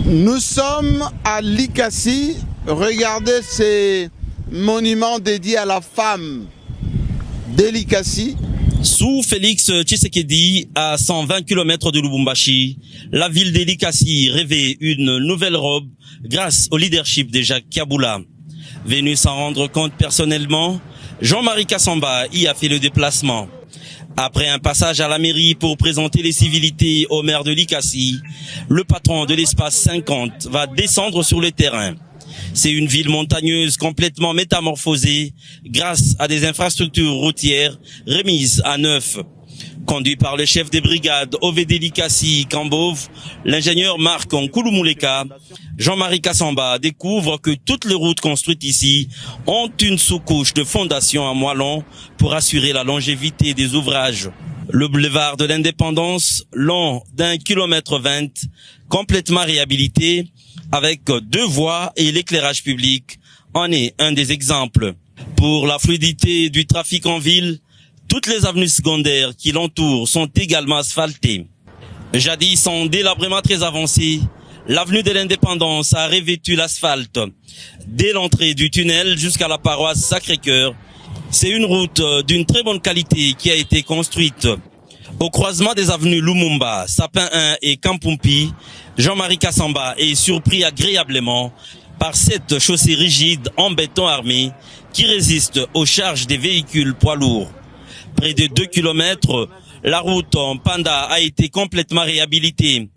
Nous sommes à Likasi. Regardez ces monuments dédiés à la femme de Likasi. Sous Félix Tshisekedi, à 120 km de Lubumbashi, la ville de Likasi rêvait une nouvelle robe grâce au leadership de Jacques Kabila. Venu s'en rendre compte personnellement, Jean-Marie Kassamba y a fait le déplacement. Après un passage à la mairie pour présenter les civilités au maire de Likasi, le patron de l'espace 50 va descendre sur le terrain. C'est une ville montagneuse complètement métamorphosée grâce à des infrastructures routières remises à neuf. Conduit par le chef des brigades OVD Likasi Kambov, l'ingénieur Marc Nkouloumuleka, Jean-Marie Kassamba découvre que toutes les routes construites ici ont une sous-couche de fondation en moellon pour assurer la longévité des ouvrages. Le boulevard de l'Indépendance, long d'1,20 km, complètement réhabilité, avec 2 voies et l'éclairage public, en est un des exemples. Pour la fluidité du trafic en ville, toutes les avenues secondaires qui l'entourent sont également asphaltées. Jadis en délabrement très avancé, l'avenue de l'Indépendance a revêtu l'asphalte. Dès l'entrée du tunnel jusqu'à la paroisse Sacré-Cœur, c'est une route d'une très bonne qualité qui a été construite. Au croisement des avenues Lumumba, Sapin 1 et Kampumpi, Jean-Marie Kassamba est surpris agréablement par cette chaussée rigide en béton armé qui résiste aux charges des véhicules poids lourds. Près de 2 km, la route en Panda a été complètement réhabilitée.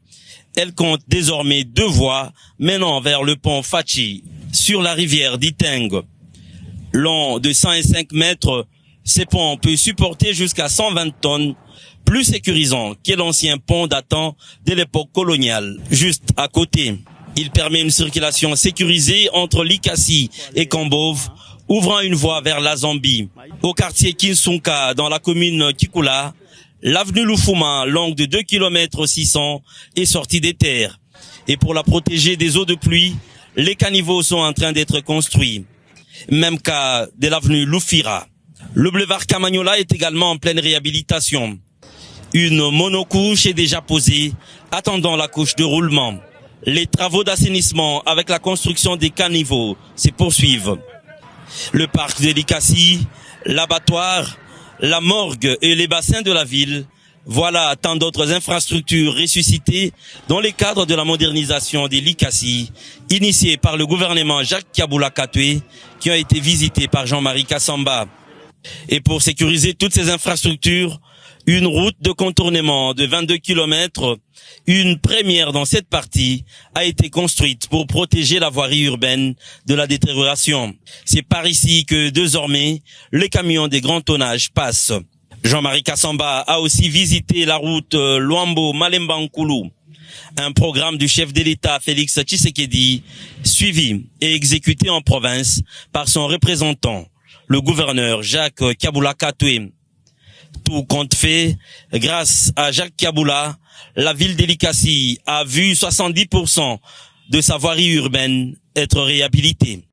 Elle compte désormais 2 voies menant vers le pont Fachi sur la rivière d'Iteng. Long de 105 mètres, ces ponts peuvent supporter jusqu'à 120 tonnes, plus sécurisant que l'ancien pont datant de l'époque coloniale, juste à côté. Il permet une circulation sécurisée entre Likasi et Kambov, ouvrant une voie vers la Zambie. Au quartier Kinsunka, dans la commune Kikula, l'avenue Lufuma, longue de 2 km 600, est sortie des terres. Et pour la protéger des eaux de pluie, les caniveaux sont en train d'être construits. Même cas de l'avenue Lufira. Le boulevard Kamagnola est également en pleine réhabilitation. Une monocouche est déjà posée, attendant la couche de roulement. Les travaux d'assainissement avec la construction des caniveaux se poursuivent. Le parc de Likasi, l'abattoir, la morgue et les bassins de la ville, voilà tant d'autres infrastructures ressuscitées dans le cadre de la modernisation des Likasi, initiée par le gouvernement Jacques Kabila Kato, qui ont été visitées par Jean-Marie Kassamba. Et pour sécuriser toutes ces infrastructures, une route de contournement de 22 km, une première dans cette partie, a été construite pour protéger la voirie urbaine de la détérioration. C'est par ici que désormais, les camions des grands tonnages passent. Jean-Marie Kassamba a aussi visité la route Luambo-Malemba-Nkulu, un programme du chef de l'État Félix Tshisekedi, suivi et exécuté en province par son représentant, le gouverneur Jacques Kabila Kato. Tout compte fait, grâce à Jacques Kabila, la ville de Likasi a vu 70% de sa voirie urbaine être réhabilitée.